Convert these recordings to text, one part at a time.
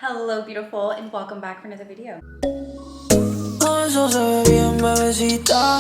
Hello beautiful and welcome back for another video. Eso se ve bien, bebecita.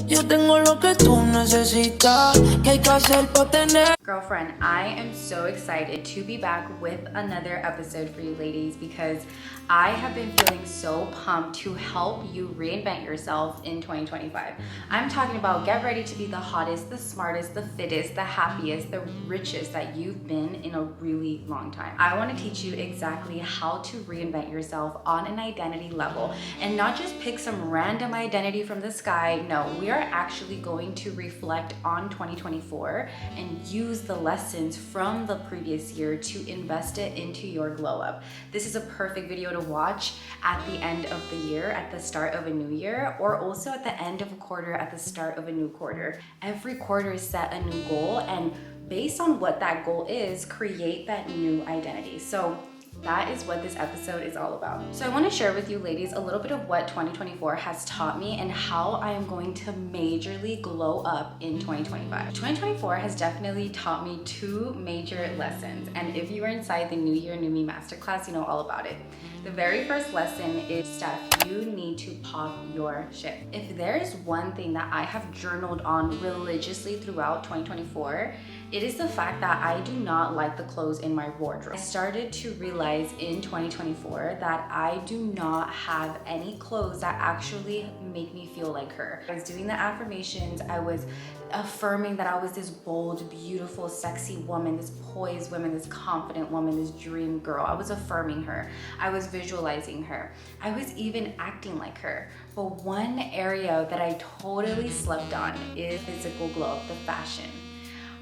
Yo tengo lo que tú necesitas. ¿Qué hay que hacer para tener? Girlfriend, I am so excited to be back with another episode for you ladies because I have been feeling so pumped to help you reinvent yourself in 2025. I'm talking about get ready to be the hottest, the smartest, the fittest, the happiest, the richest that you've been in a really long time. I want to teach you exactly how to reinvent yourself on an identity level and not just pick some random identity from the sky. No, we are actually going to reflect on 2024 and use the lessons from the previous year to invest it into your glow up. This is a perfect video to watch at the end of the year, at the start of a new year, or also at the end of a quarter, at the start of a new quarter. Every quarter is set a new goal, and based on what that goal is, create that new identity. So that is what this episode is all about. So I want to share with you ladies a little bit of what 2024 has taught me and how I am going to majorly glow up in 2025. 2024 has definitely taught me two major lessons, and if you are inside the New Year New Me Masterclass, you know all about it. The very first lesson is, Steph, you need to pop your shit. If there is one thing that I have journaled on religiously throughout 2024, it is the fact that I do not like the clothes in my wardrobe. I started to realize in 2024 that I do not have any clothes that actually make me feel like her. I was doing the affirmations, I was affirming that I was this bold, beautiful, sexy woman, this poised woman, this confident woman, this dream girl. I was affirming her. I was visualizing her. I was even acting like her. But one area that I totally slept on is physical glow up, the fashion.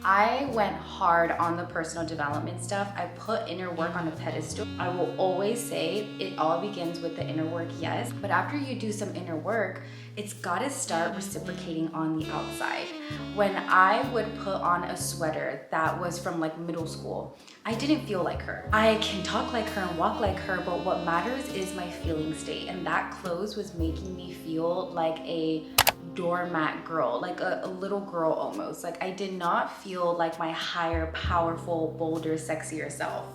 I went hard on the personal development stuff. I put inner work on a pedestal. I will always say it all begins with the inner work, yes, but after you do some inner work, it's gotta start reciprocating on the outside. When I would put on a sweater that was from like middle school, I didn't feel like her. I can talk like her and walk like her, but what matters is my feeling state, and that clothes was making me feel like a doormat girl, like a little girl almost. Like I did not feel like my higher, powerful, bolder, sexier self.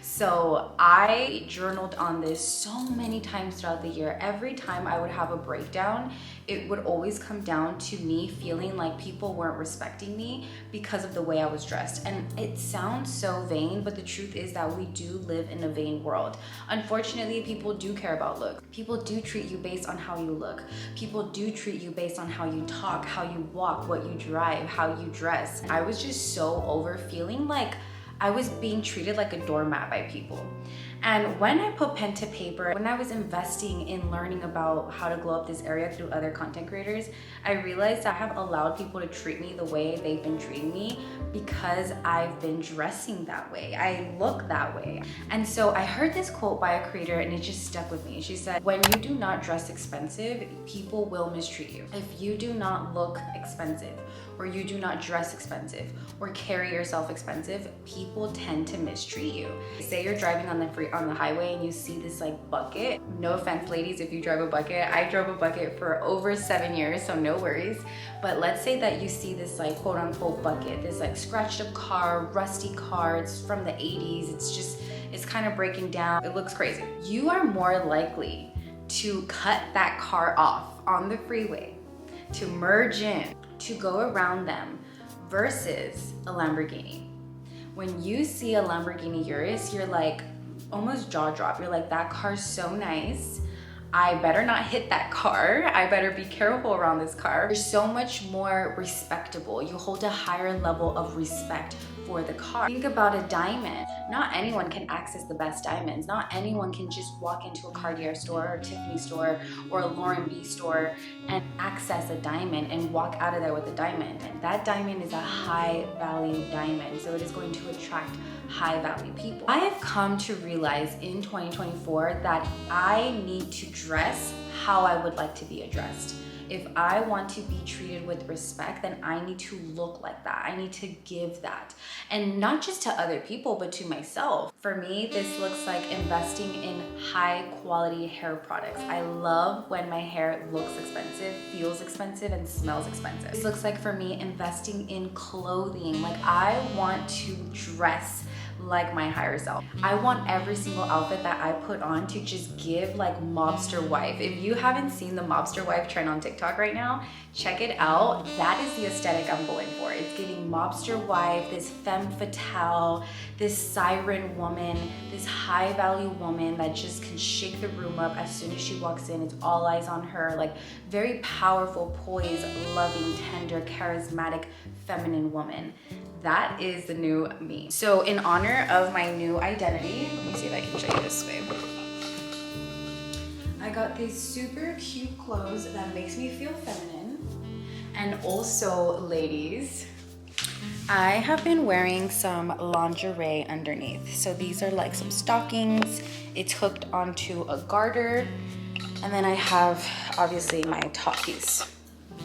So I journaled on this so many times throughout the year. Every time I would have a breakdown, it would always come down to me feeling like people weren't respecting me because of the way I was dressed. And it sounds so vain, but the truth is that we do live in a vain world. Unfortunately, people do care about looks. People do treat you based on how you look. People do treat you based on how you talk, how you walk, what you drive, how you dress. I was just so over feeling like I was being treated like a doormat by people. And when I put pen to paper, when I was investing in learning about how to glow up this area through other content creators, I realized I have allowed people to treat me the way they've been treating me because I've been dressing that way. I look that way. And so I heard this quote by a creator and it just stuck with me. She said, when you do not dress expensive, people will mistreat you. If you do not look expensive, or you do not dress expensive, or carry yourself expensive, people tend to mistreat you. Say you're driving on the highway and you see this like bucket. No offense, ladies, if you drive a bucket. I drove a bucket for over 7 years, so no worries. But let's say that you see this like quote unquote bucket, this like scratched up car, rusty car, it's from the 80s. It's kind of breaking down. It looks crazy. You are more likely to cut that car off on the freeway, to merge in, to go around them versus a Lamborghini. When you see a Lamborghini Urus, you're like almost jaw drop. You're like, that car's so nice. I better not hit that car. I better be careful around this car. You're so much more respectable. You hold a higher level of respect for the car. Think about a diamond. Not anyone can access the best diamonds. Not anyone can just walk into a Cartier store or a Tiffany store or a Lauren B store and access a diamond and walk out of there with a diamond. And that diamond is a high value diamond, so it is going to attract high value people. I have come to realize in 2024 that I need to dress how I would like to be addressed. If I want to be treated with respect, then I need to look like that. I need to give that. And not just to other people, but to myself. For me, this looks like investing in high quality hair products. I love when my hair looks expensive, feels expensive, and smells expensive. This looks like for me investing in clothing. Like I want to dress like my higher self. I want every single outfit that I put on to just give like mobster wife. If you haven't seen the mobster wife trend on TikTok right now, check it out. That is the aesthetic I'm going for. It's giving mobster wife, this femme fatale, this siren woman, this high value woman that just can shake the room up as soon as she walks in. It's all eyes on her, like very powerful, poised, loving, tender, charismatic, feminine woman. That is the new me. So in honor of my new identity, let me see if I can show you this way. I got these super cute clothes that makes me feel feminine. And also, ladies, I have been wearing some lingerie underneath. So these are like some stockings. It's hooked onto a garter. And then I have, obviously, my top piece.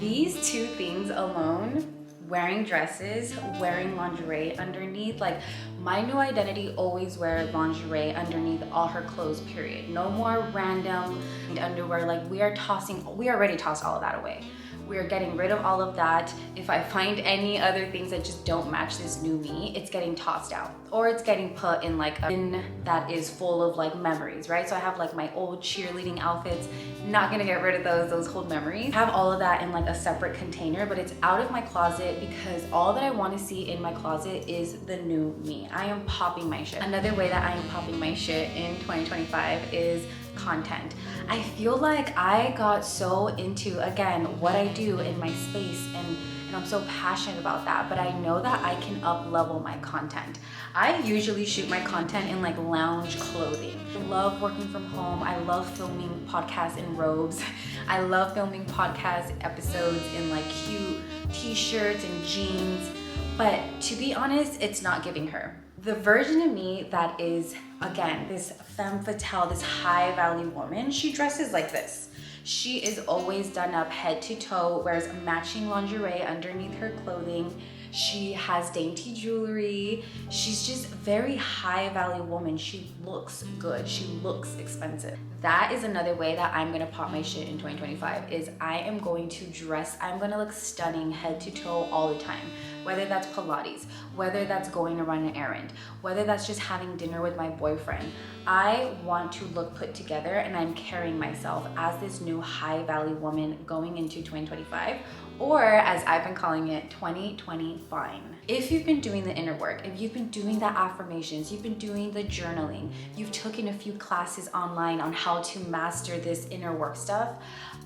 These two things alone, wearing dresses, wearing lingerie underneath, like my new identity always wear lingerie underneath all her clothes, period. No more random underwear. Like we already tossed all of that away. We're getting rid of all of that. If I find any other things that just don't match this new me, it's getting tossed out, or it's getting put in like a bin that is full of like memories, right? So I have like my old cheerleading outfits, not gonna get rid of those hold memories. I have all of that in like a separate container, but it's out of my closet because all that I wanna see in my closet is the new me. I am popping my shit. Another way that I am popping my shit in 2025 is content. I feel like I got so into, again, what I do in my space, and I'm so passionate about that, but I know that I can up level my content. I usually shoot my content in like lounge clothing. I love working from home. I love filming podcasts in robes. I love filming podcast episodes in like cute t-shirts and jeans, but to be honest, it's not giving her. The version of me that is, again, this femme fatale, this high value woman, she dresses like this. She is always done up head to toe, wears matching lingerie underneath her clothing. She has dainty jewelry. She's just a very high value woman. She looks good. She looks expensive. That is another way that I'm gonna pop my shit in 2025 is I am going to dress, I'm gonna look stunning head to toe all the time. Whether that's Pilates, whether that's going to run an errand, whether that's just having dinner with my boyfriend. I want to look put together, and I'm carrying myself as this new high value woman going into 2025, or as I've been calling it, 2020 fine. If you've been doing the inner work, if you've been doing the affirmations, you've been doing the journaling, you've taken a few classes online on how to master this inner work stuff,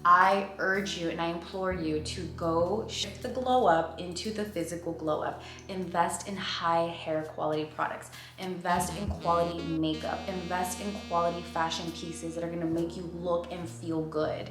I urge you and I implore you to go shift the glow up into the physical glow up. Invest in high hair quality products. Invest in quality makeup. Invest in quality fashion pieces that are gonna make you look and feel good.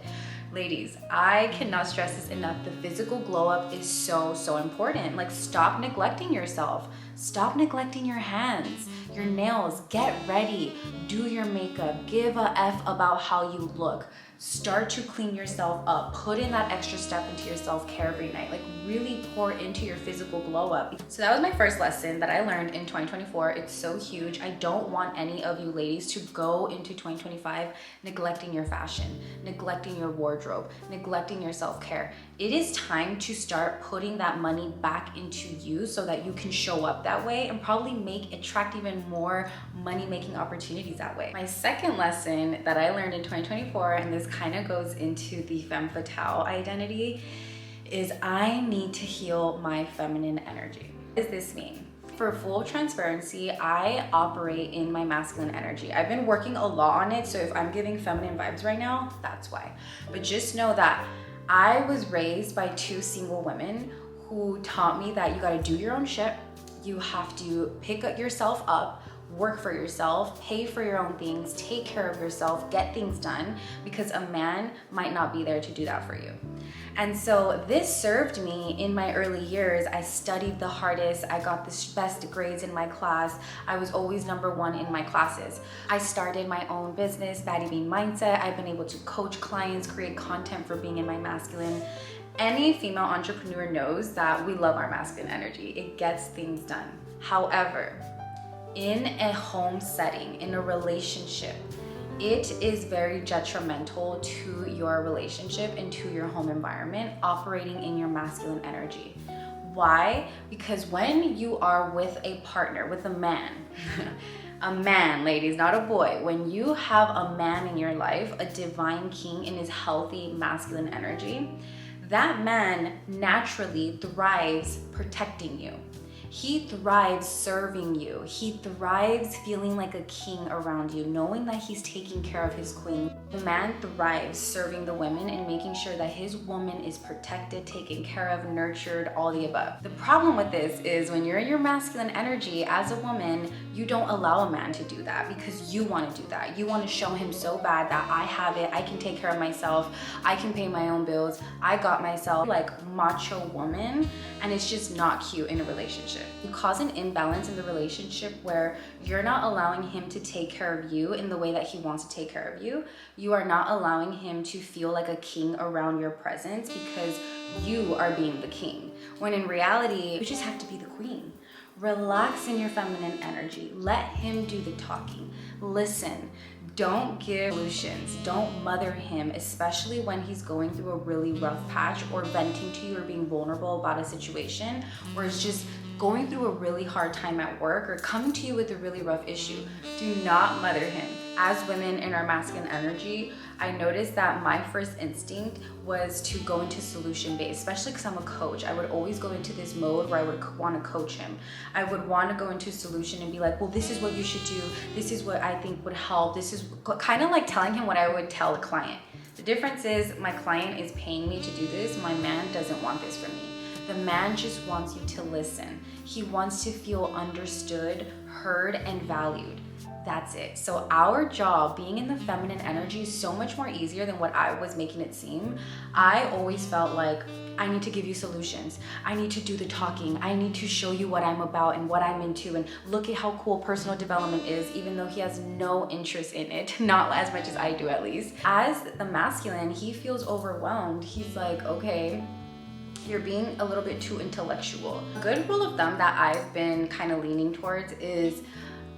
Ladies, I cannot stress this enough. The physical glow up is so, so important. Like, stop neglecting yourself. Stop neglecting your hands, your nails. Get ready. Do your makeup. Give a F about how you look. Start to clean yourself up. Put in that extra step into your self-care every night. Like, really pour into your physical glow up. So that was my first lesson that I learned in 2024. It's so huge. I don't want any of you ladies to go into 2025 neglecting your fashion, neglecting your wardrobe, neglecting your self-care. It is time to start putting that money back into you so that you can show up that way and probably attract even more money-making opportunities that way. My second lesson that I learned in 2024, and this kind of goes into the femme fatale identity, is I need to heal my feminine energy. What does this mean? For full transparency, I operate in my masculine energy. I've been working a lot on it, so if I'm giving feminine vibes right now, that's why. But just know that I was raised by two single women who taught me that you gotta do your own shit, you have to pick yourself up, work for yourself, pay for your own things, take care of yourself, get things done, because a man might not be there to do that for you. And so this served me in my early years. I studied the hardest. I got the best grades in my class. I was always #1 in my classes. I started my own business, Baddie Bean Mindset. I've been able to coach clients, create content for being in my masculine. Any female entrepreneur knows that we love our masculine energy. It gets things done. However, in a home setting, in a relationship, it is very detrimental to your relationship and to your home environment operating in your masculine energy. Why? Because when you are with a partner, with a man, a man, ladies, not a boy. When you have a man in your life, a divine king in his healthy masculine energy, that man naturally thrives protecting you. He thrives serving you. He thrives feeling like a king around you, knowing that he's taking care of his queen. The man thrives serving the women and making sure that his woman is protected, taken care of, nurtured, all the above. The problem with this is when you're in your masculine energy as a woman, you don't allow a man to do that because you want to do that. You want to show him so bad that I have it, I can take care of myself, I can pay my own bills, I got myself, like macho woman, and it's just not cute in a relationship. You cause an imbalance in the relationship where you're not allowing him to take care of you in the way that he wants to take care of you. You are not allowing him to feel like a king around your presence because you are being the king. When in reality, you just have to be the queen. Relax in your feminine energy. Let him do the talking. Listen. Don't give solutions. Don't mother him, especially when he's going through a really rough patch or venting to you or being vulnerable about a situation, or is just going through a really hard time at work or coming to you with a really rough issue. Do not mother him. As women in our masculine energy, I noticed that my first instinct was to go into solution based, especially because I'm a coach. I would always go into this mode where I would want to coach him. I would want to go into solution and be like, well, this is what you should do. This is what I think would help. This is kind of like telling him what I would tell a client. The difference is my client is paying me to do this. My man doesn't want this from me. The man just wants you to listen. He wants to feel understood, heard, and valued. That's it. So our job being in the feminine energy is so much more easier than what I was making it seem. I always felt like I need to give you solutions. I need to do the talking. I need to show you what I'm about and what I'm into, and look at how cool personal development is, even though he has no interest in it, not as much as I do at least. As the masculine, he feels overwhelmed. He's like, okay, you're being a little bit too intellectual. A good rule of thumb that I've been kind of leaning towards is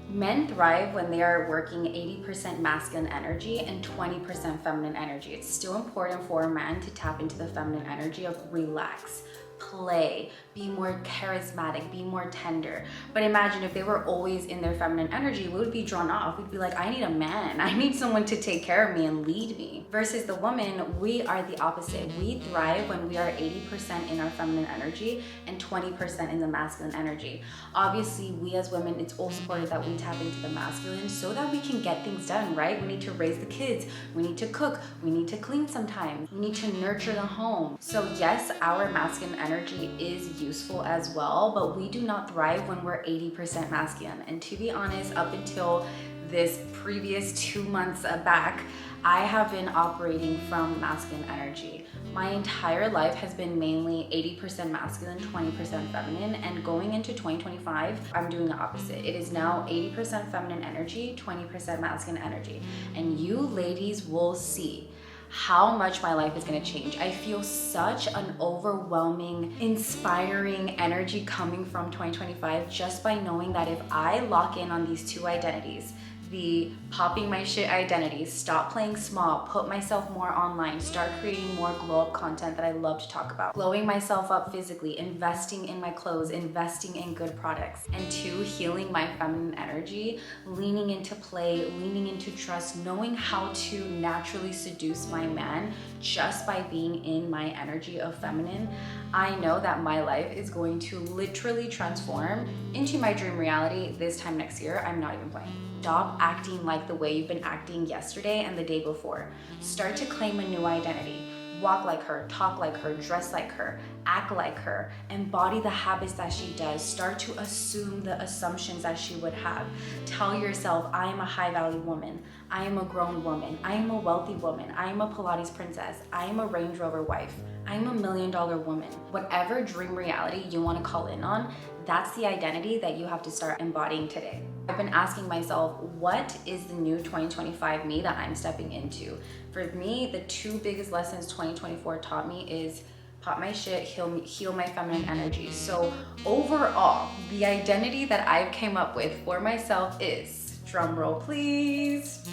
men thrive when they are working 80% masculine energy and 20% feminine energy. It's still important for a man to tap into the feminine energy of relax, play, be more charismatic, be more tender. But imagine if they were always in their feminine energy, we would be drawn off. We'd be like, I need a man. I need someone to take care of me and lead me. Versus the woman, we are the opposite. We thrive when we are 80% in our feminine energy and 20% in the masculine energy. Obviously, we as women, it's also important that we tap into the masculine so that we can get things done, right? We need to raise the kids. We need to cook. We need to clean sometimes. We need to nurture the home. So yes, our masculine energy is useful as well, but we do not thrive when we're 80% masculine. And to be honest, up until this previous 2 months back, I have been operating from masculine energy. My entire life has been mainly 80% masculine, 20% feminine, and going into 2025, I'm doing the opposite. It is now 80% feminine energy, 20% masculine energy. And you ladies will see how much my life is gonna change. I feel such an overwhelming, inspiring energy coming from 2025 just by knowing that if I lock in on these two identities, the popping my shit identity, stop playing small, put myself more online, start creating more glow up content that I love to talk about, glowing myself up physically, investing in my clothes, investing in good products, and two, healing my feminine energy, leaning into play, leaning into trust, knowing how to naturally seduce my man just by being in my energy of feminine. I know that my life is going to literally transform into my dream reality this time next year. I'm not even playing. Stop acting like the way you've been acting yesterday and the day before. Start to claim a new identity. Walk like her, talk like her, dress like her, act like her, embody the habits that she does. Start to assume the assumptions that she would have. Tell yourself, I am a high value woman. I am a grown woman. I am a wealthy woman. I am a Pilates princess. I am a Range Rover wife. I am $1 million woman. Whatever dream reality you want to call in on, that's the identity that you have to start embodying today. I've been asking myself, what is the new 2025 me that I'm stepping into? For me, the two biggest lessons 2024 taught me is pop my shit, heal my feminine energy. So overall, the identity that I've came up with for myself is, drum roll please,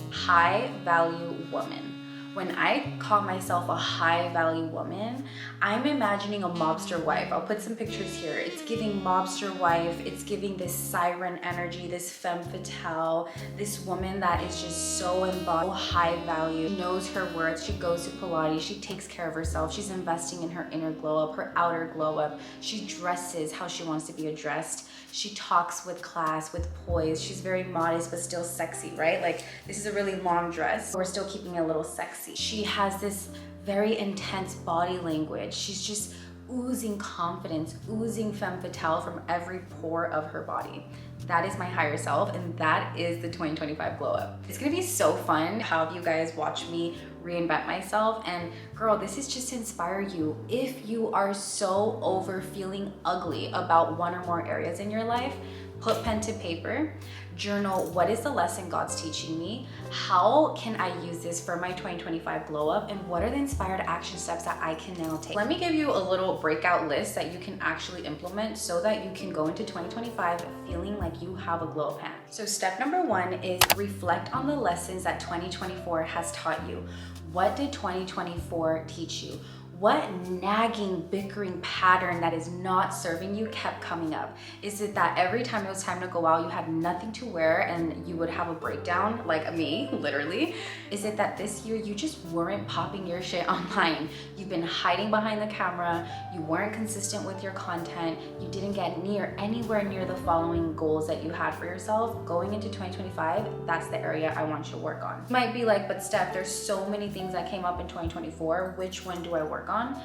high value woman. When I call myself a high value woman, I'm imagining a mobster wife. I'll put some pictures here. It's giving mobster wife. It's giving this siren energy, this femme fatale, this woman that is just so embodied, high value, she knows her worth. She goes to Pilates. She takes care of herself. She's investing in her inner glow up, her outer glow up. She dresses how she wants to be addressed. She talks with class, with poise. She's very modest, but still sexy, right? Like, this is a really long dress. We're still keeping it a little sexy. She has this very intense body language. She's just oozing confidence, oozing femme fatale from every pore of her body. That is my higher self, and that is the 2025 glow up. It's gonna be so fun to have you guys watch me reinvent myself. And girl, this is just to inspire you. If you are so over feeling ugly about one or more areas in your life, put pen to paper, journal, what is the lesson God's teaching me? How can I use this for my 2025 glow up? And what are the inspired action steps that I can now take? Let me give you a little breakout list that you can actually implement so that you can go into 2025 feeling like you have a glow up hand. So step number 1 is reflect on the lessons that 2024 has taught you. What did 2024 teach you? What nagging, bickering pattern that is not serving you kept coming up? Is it that every time it was time to go out, you had nothing to wear and you would have a breakdown, like me, literally? Is it that this year you just weren't popping your shit online? You've been hiding behind the camera, you weren't consistent with your content, you didn't get anywhere near the following goals that you had for yourself? Going into 2025, that's the area I want you to work on. You might be like, but Steph, there's so many things that came up in 2024. Which one do I work on?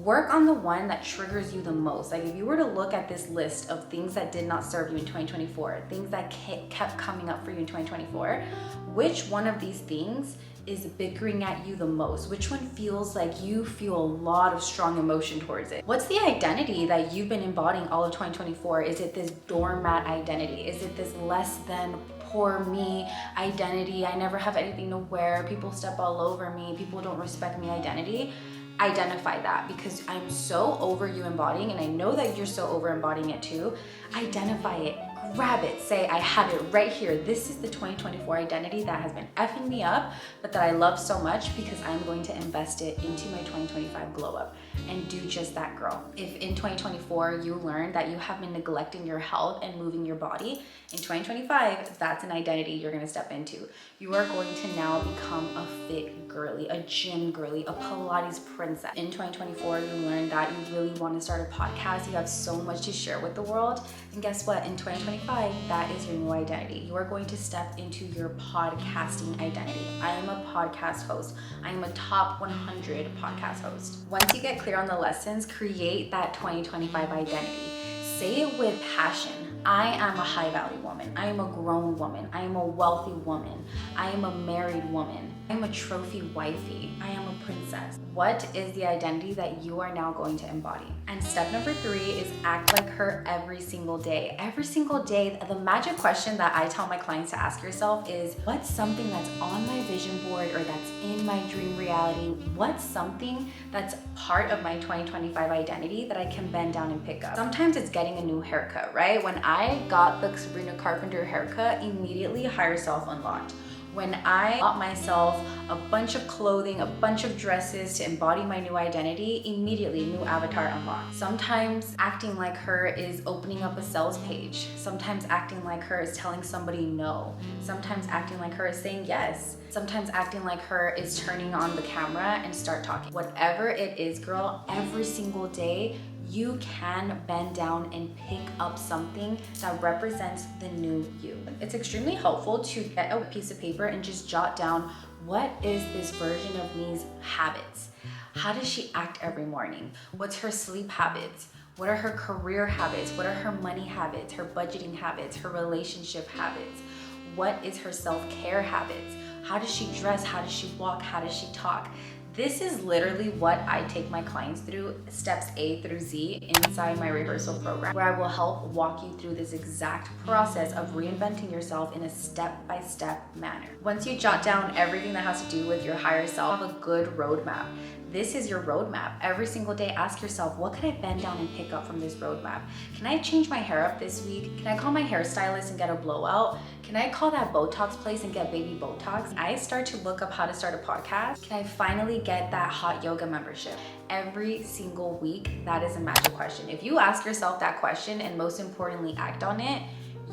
Work on the one that triggers you the most. Like, if you were to look at this list of things that did not serve you in 2024, things that kept coming up for you in 2024, which one of these things is bickering at you the most? Which one feels like you feel a lot of strong emotion towards it? What's the identity that you've been embodying all of 2024? Is it this doormat identity? Is it this less than poor me identity? I never have anything to wear. People step all over me. People don't respect me identity. Identify that, because I'm so over you embodying, and I know that you're so over embodying it too. Identify it, grab it, say, I have it right here. This is the 2024 identity that has been effing me up, but that I love so much because I'm going to invest it into my 2025 glow up. And do just that, girl. If in 2024 you learned that you have been neglecting your health and moving your body, in 2025, that's an identity you're gonna step into. You are going to now become a fit girly, a gym girly, a Pilates princess. In 2024, you learned that you really want to start a podcast. You have so much to share with the world. And guess what? In 2025, that is your new identity. You are going to step into your podcasting identity. I am a podcast host. I am a top 100 podcast host. Once you get clear on the lessons, create that 2025 identity. Say it with passion. I am a high value woman. I am a grown woman. I am a wealthy woman. I am a married woman. I am a trophy wifey. I am a princess. What is the identity that you are now going to embody? And step number 3 is act like her every single day. Every single day, the magic question that I tell my clients to ask yourself is, what's something that's on my vision board or that's in my dream reality? What's something that's part of my 2025 identity that I can bend down and pick up? Sometimes it's getting a new haircut, right? When I got the Sabrina Carpenter haircut, immediately higher self unlocked. When I bought myself a bunch of clothing, a bunch of dresses to embody my new identity, immediately new avatar unlocked. Sometimes acting like her is opening up a sales page. Sometimes acting like her is telling somebody no. Sometimes acting like her is saying yes. Sometimes acting like her is turning on the camera and start talking. Whatever it is, girl, every single day, you can bend down and pick up something that represents the new you. It's extremely helpful to get a piece of paper and just jot down, what is this version of me's habits? How does she act every morning? What's her sleep habits? What are her career habits? What are her money habits, her budgeting habits, her relationship habits? What is her self-care habits? How does she dress? How does she walk? How does she talk? This is literally what I take my clients through, steps A through Z inside my rehearsal program, where I will help walk you through this exact process of reinventing yourself in a step-by-step manner. Once you jot down everything that has to do with your higher self, have a good roadmap. this is your roadmap. Every single day, ask yourself, what can I bend down and pick up from this roadmap? Can I change my hair up this week? Can I call my hairstylist and get a blowout? Can I call that Botox place and get baby Botox? I start to look up how to start a podcast. Can I finally get that hot yoga membership? Every single week, that is a magic question. If you ask yourself that question and most importantly act on it,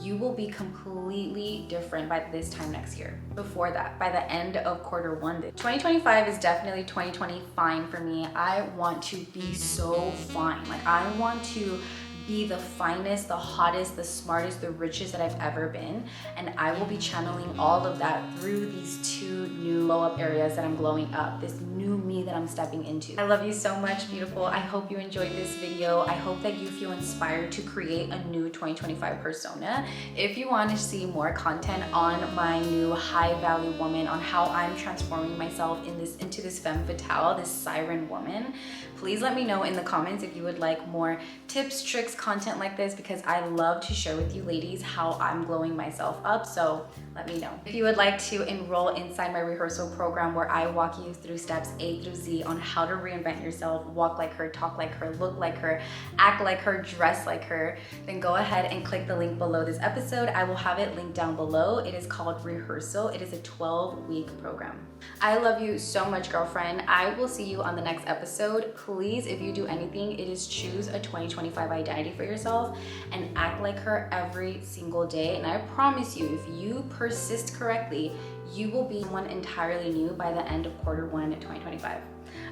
you will be completely different by this time next year. Before that, by the end of quarter one, 2025 is definitely 2020 fine for me. I want to be so fine. Like, I want to be the finest, the hottest, the smartest, the richest that I've ever been. And I will be channeling all of that through these two new glow up areas that I'm glowing up, this new me that I'm stepping into. I love you so much, beautiful. I hope you enjoyed this video. I hope that you feel inspired to create a new 2025 persona. If you want to see more content on my new high value woman, on how I'm transforming myself into this femme fatale, this siren woman, please let me know in the comments if you would like more tips, tricks, content like this, because I love to share with you ladies how I'm glowing myself up. So let me know. If you would like to enroll inside my rehearsal program where I walk you through steps A through Z on how to reinvent yourself, walk like her, talk like her, look like her, act like her, dress like her, then go ahead and click the link below this episode. I will have it linked down below. It is called Rehearsal. It is a 12-week program. I love you so much, girlfriend. I will see you on the next episode. Please, if you do anything, it is choose a 2025 identity for yourself and act like her every single day. And I promise you, if you persist correctly, you will be someone entirely new by the end of quarter one in 2025.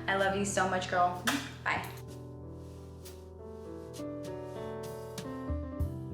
I love you so much, girl. Bye.